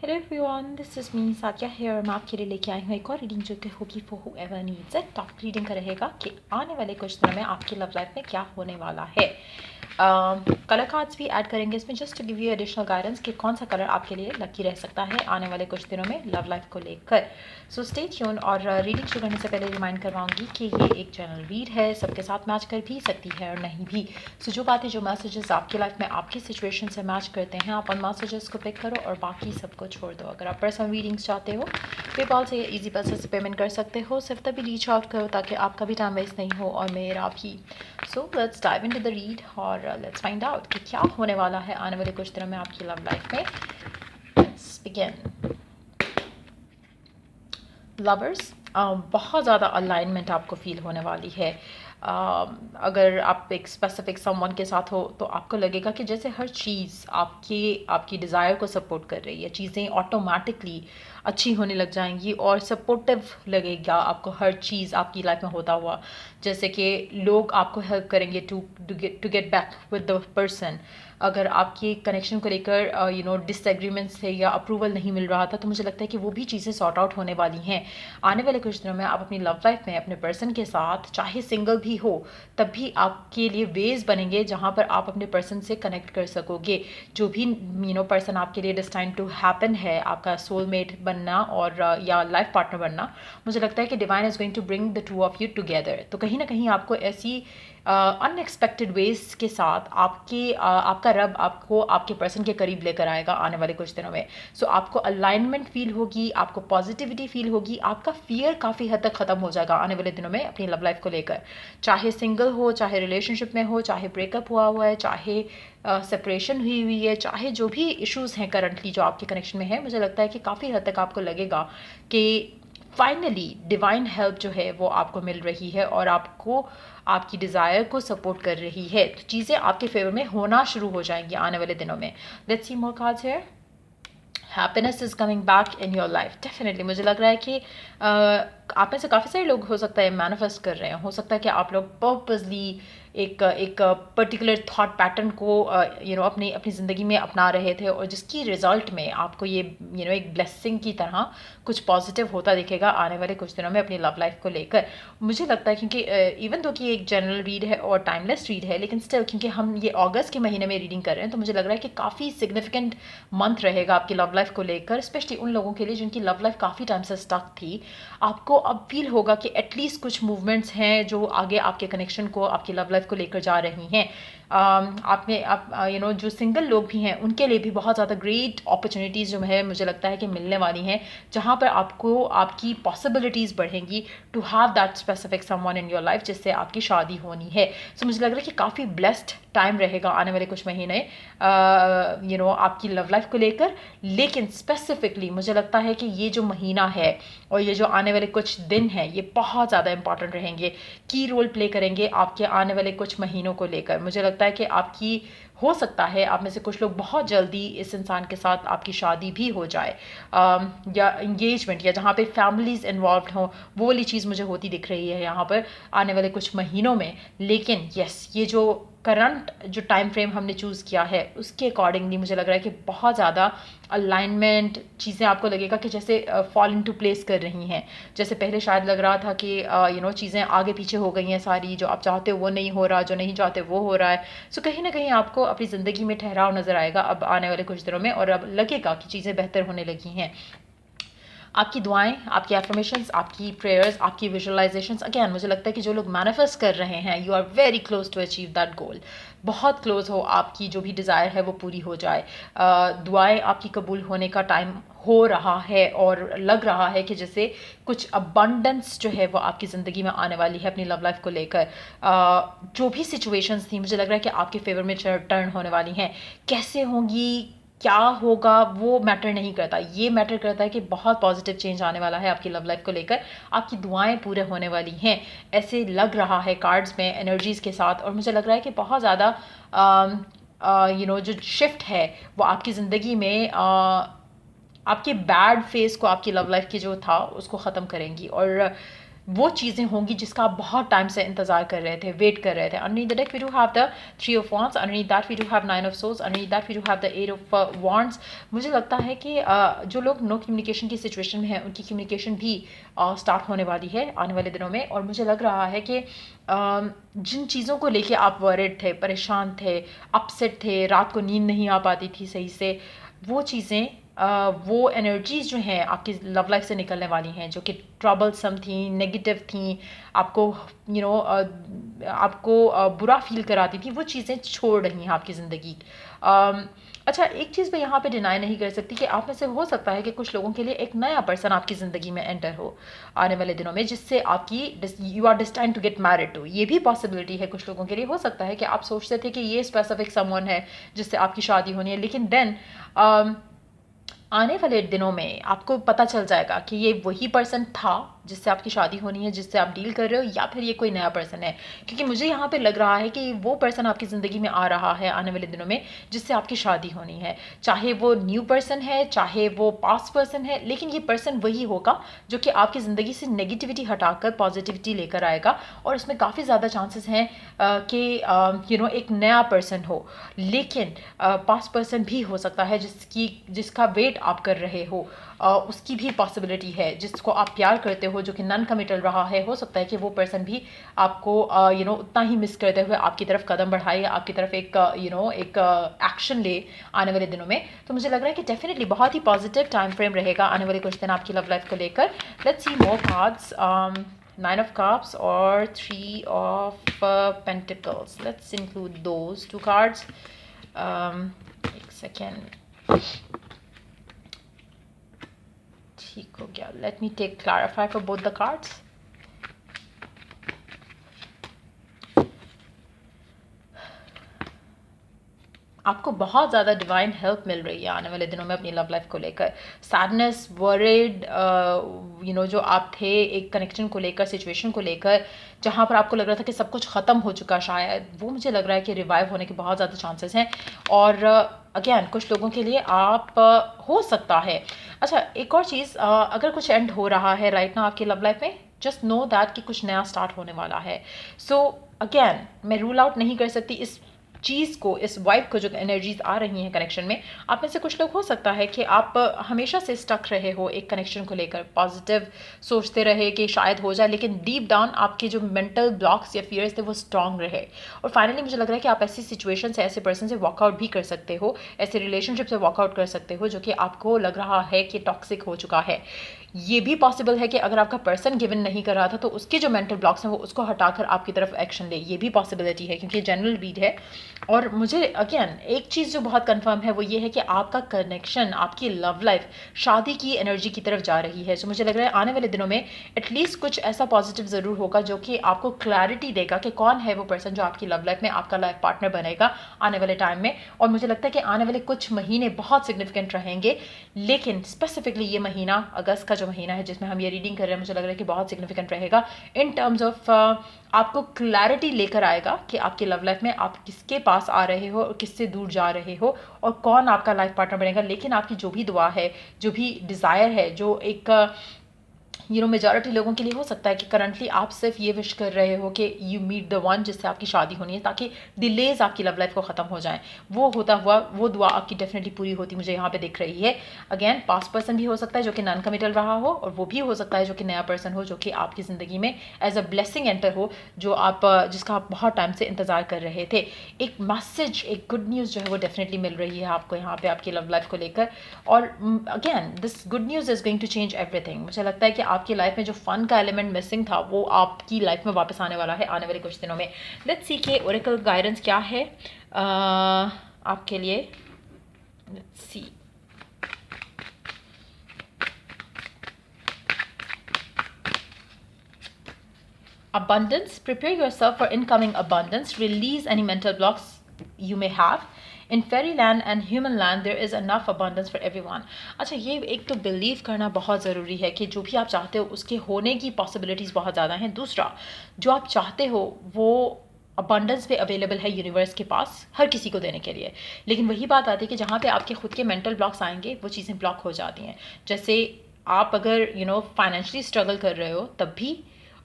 Hello everyone, this is me Sakia here. मैं आपके लिए लेके आई हूँ एक और रीडिंग जो कि होगी for whoever needs it. Top reading का रहेगा कि आने वाले कुछ दिनों में आपकी लव लाइफ में क्या होने वाला है। कलर कार्ड्स भी ऐड करेंगे इसमें just to give you additional guidance कि कौन सा कलर आपके लिए लकी रह सकता है आने वाले कुछ दिनों में लव लाइफ को लेकर। So stay tune. और रीडिंग शुरू करने से पहले रिमाइंड करवाऊंगी कि ये एक जनरल रीड है, सबके साथ मैच कर भी सकती है और नहीं भी। सो जो बातें, जो मैसेजेस आपकी लाइफ में आपकी सिचुएशन से मैच करते हैं, आप उन मैसेजेस को पिक करो और बाकी सबको छोड़ दो। अगर आप पर्सनल रीडिंग्स चाहते हो, पेपाल से या ईजी पैसे से पेमेंट कर सकते हो। सिर्फ तभी रीच आउट करो ताकि आपका भी टाइम वेस्ट नहीं हो और मेरा भी। So let's dive into the read और लेट्स फाइंड आउट कि क्या होने वाला है आने वाले कुछ दिनों में आपकी लव लाइफ में। Let's begin. लवर्स, बहुत ज़्यादा अलाइनमेंट आपको फील होने वाली है। अगर आप एक स्पेसिफिक समवन के साथ हो तो आपको लगेगा कि जैसे हर चीज़ आपकी डिज़ायर को सपोर्ट कर रही है। चीज़ें ऑटोमेटिकली अच्छी होने लग जाएंगी और सपोर्टिव लगेगा आपको हर चीज़ आपकी लाइफ में होता हुआ। जैसे कि लोग आपको हेल्प करेंगे to get back with the person. अगर आपकी कनेक्शन को लेकर डिसएग्रीमेंट है या अप्रूवल नहीं मिल रहा था, तो मुझे लगता है कि वो भी चीज़ें सॉर्ट आउट होने वाली हैं आने वाले कुछ दिनों में। आप अपनी लव लाइफ में अपने पर्सन के साथ, चाहे सिंगल भी हो, तब भी आपके लिए वेज बनेंगे जहाँ पर आप अपने पर्सन से कनेक्ट कर सकोगे। जो भी पर्सन आपके लिए डिस्टाइन टू हैपन है, आपका सोलमेट बनना और या लाइफ पार्टनर बनना, मुझे लगता है कि divine is going to bring the two of you together. तो कहीं ना कहीं आपको ऐसी अनएक्सपेक्टेड वेज के साथ आपका रब आपको आपके पर्सन के करीब लेकर आएगा आने वाले कुछ दिनों में। सो आपको अलाइनमेंट फील होगी, आपको पॉजिटिविटी फील होगी, आपका फियर काफ़ी हद तक ख़त्म हो जाएगा आने वाले दिनों में अपनी लव लाइफ को लेकर। चाहे सिंगल हो, चाहे रिलेशनशिप में हो, चाहे ब्रेकअप हुआ है, चाहे सेपरेशन हुई है, चाहे जो भी इश्यूज़ हैं करंटली जो आपके कनेक्शन में है, मुझे लगता है कि काफ़ी हद तक आपको लगेगा कि फाइनली डिवाइन हेल्प जो है वो आपको मिल रही है और आपको आपकी डिज़ायर को सपोर्ट कर रही है। तो चीज़ें आपके फेवर में होना शुरू हो जाएंगी आने वाले दिनों में। Let's see more cards here. Happiness is coming back in your life. Definitely मुझे लग रहा है कि आप में से काफ़ी सारे लोग हो सकता है मैनिफेस्ट कर रहे हैं। हो सकता है कि आप लोग पर्पसली एक पर्टिकुलर थॉट पैटर्न को अपनी अपनी ज़िंदगी में अपना रहे थे और जिसकी रिजल्ट में आपको ये एक ब्लेसिंग की तरह कुछ पॉजिटिव होता दिखेगा आने वाले कुछ दिनों में अपनी लव लाइफ को लेकर। मुझे लगता है क्योंकि इवन दो कि एक जनरल रीड है और टाइमलेस रीड है, लेकिन स्टिल क्योंकि हम ये अगस्त के महीने में रीडिंग कर रहे हैं, तो मुझे लग रहा है कि काफ़ी सिग्निफिकेंट मंथ रहेगा आपकी लव लाइफ को लेकर, स्पेशली उन लोगों के लिए जिनकी लव लाइफ काफ़ी टाइम से स्टक थी। आपको अब फील होगा कि एटलीस्ट कुछ मूवमेंट्स हैं जो आगे आपके कनेक्शन को, आपकी लव लाइफ को लेकर जा रही हैं। आप में आप जो सिंगल लोग भी हैं उनके लिए भी बहुत ज़्यादा ग्रेट अपॉर्चुनिटीज़ जो है मुझे लगता है कि मिलने वाली हैं, जहाँ पर आपको आपकी पॉसिबिलिटीज़ बढ़ेंगी to have that specific someone in your life जिससे आपकी शादी होनी है। सो मुझे लग रहा है कि काफ़ी ब्लेस्ड टाइम रहेगा आने वाले कुछ महीने आपकी लव लाइफ को लेकर। लेकिन स्पेसिफिकली मुझे लगता है कि ये जो महीना है और ये जो आने वाले कुछ दिन हैं, ये बहुत ज़्यादा इंपॉर्टेंट रहेंगे, की रोल प्ले करेंगे आपके आने वाले कुछ महीनों को लेकर। मुझे लगता है कि आपकी, हो सकता है आप में से कुछ लोग बहुत जल्दी इस इंसान के साथ आपकी शादी भी हो जाए, या इंगेजमेंट, या जहाँ पे फैमिलीज़ इन्वॉल्व हों, वो वाली चीज़ मुझे होती दिख रही है यहाँ पर आने वाले कुछ महीनों में। लेकिन यस, ये जो करंट जो टाइम फ्रेम हमने चूज़ किया है उसके अकॉर्डिंगली मुझे लग रहा है कि बहुत ज़्यादा अलाइनमेंट चीज़ें आपको लगेगा कि जैसे फॉल इनटू प्लेस कर रही हैं। जैसे पहले शायद लग रहा था कि चीज़ें आगे पीछे हो गई हैं सारी, जो आप चाहते हो वो नहीं हो रहा, जो नहीं चाहते वो हो रहा है। सो कहीं ना कहीं आपको अपनी ज़िंदगी में ठहराव नज़र आएगा अब आने वाले कुछ दिनों में, और अब लगेगा कि चीज़ें बेहतर होने लगी हैं। आपकी दुआएं, आपकी एफर्मेशंस, आपकी प्रेयर्स, आपकी विजुअलाइजेशंस, अगेन मुझे लगता है कि जो लोग मैनिफेस्ट कर रहे हैं, you are very close to achieve that goal. बहुत क्लोज हो, आपकी जो भी डिज़ायर है वो पूरी हो जाए। दुआएं आपकी कबूल होने का टाइम हो रहा है और लग रहा है कि जैसे कुछ अबंडेंस जो है वो आपकी ज़िंदगी में आने वाली है अपनी लव लाइफ को लेकर। जो भी सिचुएशंस थी मुझे लग रहा है कि आपके फेवर में टर्न होने वाली हैं। कैसे होंगी, क्या होगा, वो मैटर नहीं करता। ये मैटर करता है कि बहुत पॉजिटिव चेंज आने वाला है आपकी लव लाइफ को लेकर। आपकी दुआएं पूरे होने वाली हैं, ऐसे लग रहा है कार्ड्स में एनर्जीज़ के साथ। और मुझे लग रहा है कि बहुत ज़्यादा जो शिफ्ट है वो आपकी ज़िंदगी में आपके बैड फेस को, आपकी लव लाइफ की जो था उसको ख़त्म करेंगी। और वो चीज़ें होंगी जिसका आप बहुत टाइम से इंतज़ार कर रहे थे, वेट कर रहे थे. Underneath the deck we do have the Three of Wands, underneath that we do have Nine of Swords, underneath that we do have the Eight of Wands. मुझे लगता है कि जो लोग नो कम्युनिकेशन की सिचुएशन में हैं उनकी कम्युनिकेशन भी स्टार्ट होने वाली है आने वाले दिनों में. और मुझे लग रहा है कि जिन चीज़ों को लेके आप वरिड थे, परेशान थे, अपसेट थे, रात को नींद नहीं आ पाती थी सही से, वो चीज़ें वो एनर्जीज़ जो हैं आपकी लव लाइफ से निकलने वाली हैं, जो कि ट्रबलसम थी, नेगेटिव थी, आपको आपको बुरा फील कराती थी, वो चीज़ें छोड़ रही हैं आपकी ज़िंदगी. अच्छा, एक चीज़ मैं यहाँ पे डिनाई नहीं कर सकती कि आप में से हो सकता है कि कुछ लोगों के लिए एक नया पर्सन आपकी ज़िंदगी में एंटर हो आने वाले दिनों में, जिससे आपकी you are destined to get married too. ये भी पॉसिबिलिटी है कुछ लोगों के लिए. हो सकता है कि आप सोचते थे कि ये स्पेसिफिक समवन है जिससे आपकी शादी होनी है, लेकिन देन आने वाले दिनों में आपको पता चल जाएगा कि ये वही पर्सन था जिससे आपकी शादी होनी है, जिससे आप डील कर रहे हो, या फिर ये कोई नया पर्सन है. क्योंकि मुझे यहाँ पे लग रहा है कि वो पर्सन आपकी ज़िंदगी में आ रहा है आने वाले दिनों में जिससे आपकी शादी होनी है. चाहे वो न्यू पर्सन है, चाहे वो पास्ट पर्सन है, लेकिन ये पर्सन वही होगा जो कि आपकी ज़िंदगी से नेगेटिविटी हटाकर पॉजिटिविटी लेकर आएगा. और इसमें काफ़ी ज़्यादा चांसेस हैं कि एक नया पर्सन हो, लेकिन पास्ट पर्सन भी हो सकता है जिसका वेट आप कर रहे हो. उसकी भी पॉसिबिलिटी है. जिसको आप प्यार करते हो, जो कि नॉन कमिटल रहा है, हो सकता है कि वो पर्सन भी आपको उतना ही मिस करते हुए आपकी तरफ कदम बढ़ाए, आपकी तरफ एक एक्शन ले आने वाले दिनों में. तो मुझे लग रहा है कि डेफिनेटली बहुत ही पॉजिटिव टाइम फ्रेम रहेगा आने वाले कुछ दिन आपकी लव लाइफ को लेकर. Let's see more cards. Nine of Cups or Three of Pentacles. Let's include those two cards. एक second. ठीक हो गया. Let me clarify for both the cards. आपको बहुत ज़्यादा डिवाइन हेल्प मिल रही है आने वाले दिनों में अपनी लव लाइफ को लेकर. सैडनेस, वरिड, जो आप थे एक कनेक्शन को लेकर, सिचुएशन को लेकर, जहाँ पर आपको लग रहा था कि सब कुछ ख़त्म हो चुका शायद, वो मुझे लग रहा है कि रिवाइव होने के बहुत ज़्यादा चांसेस हैं. और अगेन कुछ लोगों के लिए आप हो सकता है. अच्छा, एक और चीज़, अगर कुछ एंड हो रहा है राइट ना आपकी लव लाइफ में, जस्ट नो दैट कि कुछ नया स्टार्ट होने वाला है. सो अगेन मैं रूल आउट नहीं कर सकती इस चीज़ को, इस वाइब को, जो एनर्जीज आ रही हैं कनेक्शन में. आप में से कुछ लोग हो सकता है कि आप हमेशा से स्टक रहे हो एक कनेक्शन को लेकर, पॉजिटिव सोचते रहे कि शायद हो जाए, लेकिन डीप डाउन आपके जो मेंटल ब्लॉक्स या फियर्स थे वो स्ट्रांग रहे. और फाइनली मुझे लग रहा है कि आप ऐसी सिचुएशन से, ऐसे पर्सन से वॉकआउट भी कर सकते हो, ऐसे रिलेशनशिप से वॉकआउट कर सकते हो जो कि आपको लग रहा है कि टॉक्सिक हो चुका है. ये भी पॉसिबल है कि अगर आपका पर्सन गिवन नहीं कर रहा था तो उसके जो मेंटल ब्लॉक्स हैं वो उसको हटाकर आपकी तरफ एक्शन ले. ये भी पॉसिबिलिटी है क्योंकि जनरल रीड है. और मुझे अगेन एक चीज़ जो बहुत कंफर्म है वो ये है कि आपका कनेक्शन, आपकी लव लाइफ शादी की एनर्जी की तरफ जा रही है. जो मुझे लग रहा है आने वाले दिनों में एटलीस्ट कुछ ऐसा पॉजिटिव ज़रूर होगा जो कि आपको क्लैरिटी देगा कि कौन है वो पर्सन जो आपकी लव लाइफ में आपका लाइफ पार्टनर बनेगा आने वाले टाइम में. और मुझे लगता है कि आने वाले कुछ महीने बहुत सिग्निफिकेंट रहेंगे, लेकिन स्पेसिफिकली ये महीना, अगस्त का जो महीना है जिसमें हम ये रीडिंग कर रहे हैं, मुझे लग रहा है कि बहुत सिग्निफिकेंट रहेगा इन टर्म्स ऑफ आपको क्लैरिटी लेकर आएगा कि आपकी लव लाइफ में आप किसके पास आ रहे हो और किससे दूर जा रहे हो और कौन आपका लाइफ पार्टनर बनेगा. लेकिन आपकी जो भी दुआ है, जो भी डिज़ायर है, जो एक मेजॉरिटी लोगों के लिए हो सकता है कि करंटली आप सिर्फ ये विश कर रहे हो कि यू मीट द वन जिससे आपकी शादी होनी है, ताकि डिलेज आपकी लव लाइफ को ख़त्म हो जाएं. वो होता हुआ वो दुआ आपकी डेफिनेटली पूरी होती मुझे यहाँ पे दिख रही है. अगेन पास्ट पर्सन भी हो सकता है जो कि नॉन कमिटल रहा हो, और वो भी हो सकता है जो कि नया पर्सन हो जो कि आपकी ज़िंदगी में एज अ ब्लेसिंग एंटर हो, जो आप जिसका आप बहुत टाइम से इंतज़ार कर रहे थे. एक मैसेज, एक गुड न्यूज़ जो है वो डेफिनेटली मिल रही है आपको यहाँ पे आपकी लव लाइफ को लेकर. और again this good news is going to change everything. मुझे लगता है कि आपकी लाइफ में जो फन का एलिमेंट मिसिंग था वो आपकी लाइफ में वापस आने वाला है आने वाले कुछ दिनों में. लेट्स सी के ओरेकल गाइडेंस क्या है आपके लिए. Let's see. Abundance. Prepare yourself for incoming abundance. Release any mental blocks you may have. In fairyland and human land there is enough abundance for everyone. अच्छा, ये एक तो बिलीव करना बहुत ज़रूरी है कि जो भी आप चाहते हो उसके होने की पॉसिबिलिटीज़ बहुत ज़्यादा हैं. दूसरा, जो आप चाहते हो वो अबंडेंस पे अवेलेबल है यूनिवर्स के पास हर किसी को देने के लिए. लेकिन वही बात आती है कि जहाँ पे आपके खुद के मेंटल ब्लॉक्स आएंगे वो चीज़ें ब्लॉक हो जाती हैं. जैसे आप अगर फाइनेंशियली स्ट्रगल कर रहे हो तब भी,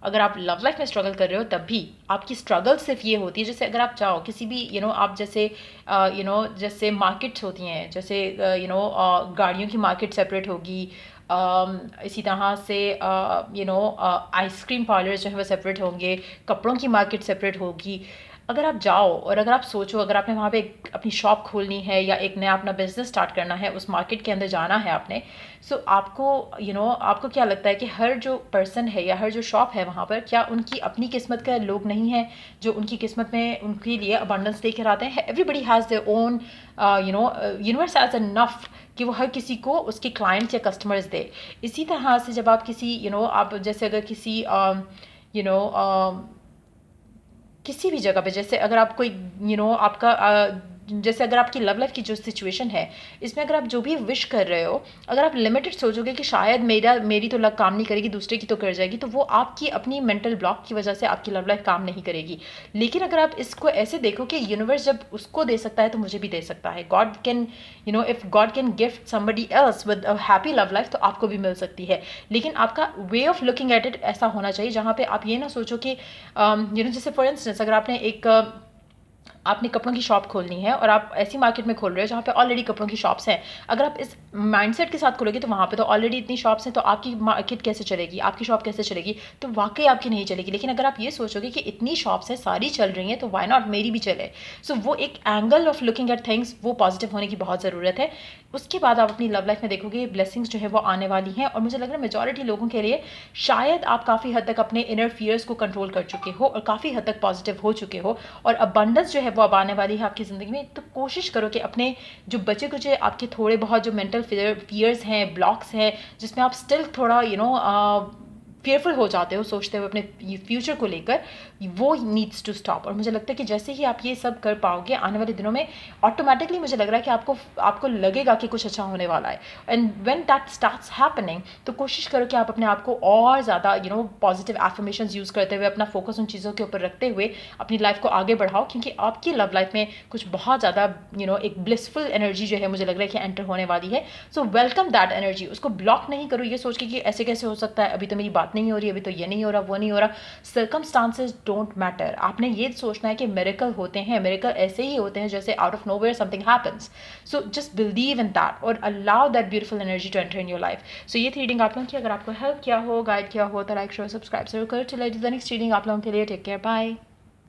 अगर आप लव लाइफ में स्ट्रगल कर रहे हो तब भी आपकी स्ट्रगल सिर्फ ये होती है, जैसे अगर आप चाहो किसी भी आप जैसे जैसे मार्केट्स होती हैं, जैसे गाड़ियों की मार्केट सेपरेट होगी, इसी तरह से आइसक्रीम पार्लर जो है वो सेपरेट होंगे, कपड़ों की मार्केट सेपरेट होगी। अगर आप जाओ और अगर आप सोचो, अगर आपने वहाँ पे अपनी शॉप खोलनी है या एक नया अपना बिजनेस स्टार्ट करना है, उस मार्केट के अंदर जाना है आपने, सो आपको आपको क्या लगता है कि हर जो पर्सन है या हर जो शॉप है वहाँ पर, क्या उनकी अपनी किस्मत का लोग नहीं हैं जो उनकी किस्मत में उनके लिए अबंडेंस लेकर आते हैं? Everybody has their own universe has enough कि वो हर किसी को उसके क्लाइंट्स या कस्टमर्स दे। इसी तरह से जब आप किसी आप जैसे अगर किसी यू नो किसी भी जगह पे, जैसे अगर आप कोई आपका जैसे अगर आपकी लव लाइफ की जो सिचुएशन है, इसमें अगर आप जो भी विश कर रहे हो, अगर आप लिमिटेड सोचोगे कि शायद मेरी तो लक काम नहीं करेगी, दूसरे की तो कर जाएगी, तो वो आपकी अपनी मेंटल ब्लॉक की वजह से आपकी लव लाइफ काम नहीं करेगी। लेकिन अगर आप इसको ऐसे देखो कि यूनिवर्स जब उसको दे सकता है तो मुझे भी दे सकता है। God can if God can gift somebody else with a happy love life, तो आपको भी मिल सकती है। लेकिन आपका way of looking at it ऐसा होना चाहिए जहाँ पे आप ये ना सोचो कि जैसे फॉर इंस्टेंस अगर आपने कपड़ों की शॉप खोलनी है और आप ऐसी मार्केट में खोल रहे हो जहाँ पे ऑलरेडी कपड़ों की शॉप्स हैं, अगर आप इस माइंडसेट के साथ खोलोगे तो वहाँ पे तो ऑलरेडी इतनी शॉप्स हैं, तो आपकी मार्केट कैसे चलेगी, आपकी शॉप कैसे चलेगी? तो वाकई आपकी नहीं चलेगी। लेकिन अगर आप ये सोचोगे कि इतनी शॉप्स हैं, सारी चल रही हैं, तो वाई नॉट मेरी भी चले। सो वो एक angle of looking at things, वो पॉजिटिव होने की बहुत ज़रूरत है। उसके बाद आप अपनी लव लाइफ में देखोगे ब्लेसिंग्स जो है वो आने वाली हैं, और मुझे लग रहा है मेजॉरिटी लोगों के लिए शायद आप काफ़ी हद तक अपने इनर फियर्स को कंट्रोल कर चुके हो और काफ़ी हद तक पॉजिटिव हो चुके हो, और अबंडेंस जो है वो अब आने वाली है आपकी ज़िंदगी में। तो कोशिश करो कि अपने जो बचे कुछ आपके थोड़े बहुत जो मेंटल फियर्स हैं, ब्लॉक्स हैं, जिसमें आप स्टिल थोड़ा फेयरफुल हो जाते हो सोचते हुए अपने फ्यूचर को लेकर, वो नीड्स टू स्टॉप। और मुझे लगता है कि जैसे ही आप ये सब कर पाओगे आने वाले दिनों में, ऑटोमेटिकली मुझे लग रहा है कि आपको लगेगा कि कुछ अच्छा होने वाला है। And when that starts happening, तो कोशिश करो कि आप अपने आप को और ज़्यादा पॉजिटिव एफर्मेशंस यूज़ करते हुए, अपना फोकस उन चीज़ों के ऊपर रखते हुए अपनी लाइफ को आगे बढ़ाओ, क्योंकि आपकी लव लाइफ में कुछ बहुत ज़्यादा एक ब्लिसफुल एनर्जी जो है मुझे लग रहा है कि एंटर होने वाली है। सो वेलकम दैट एनर्जी, उसको ब्लॉक नहीं करो ये सोच के कि ऐसे कैसे हो सकता है, अभी तो मेरी बात नहीं हो रही, अभी तो ये नहीं हो रहा, वो नहीं हो रहा। Circumstances don't matter. आपने ये सोचना है कि मिरेकल होते हैं, मिरेकल ऐसे ही होते हैं जैसे out of nowhere something happens. So just believe in that और allow that beautiful energy to enter in your life. So ये थी रीडिंग आप लोगों की। अगर आपको हेल्प किया हो, गाइड किया हो, तो लाइक शेयर सब्सक्राइब जरूर करो। चलिए द नेक्स्ट रीडिंग आप लोगों के लिए। Take care, bye.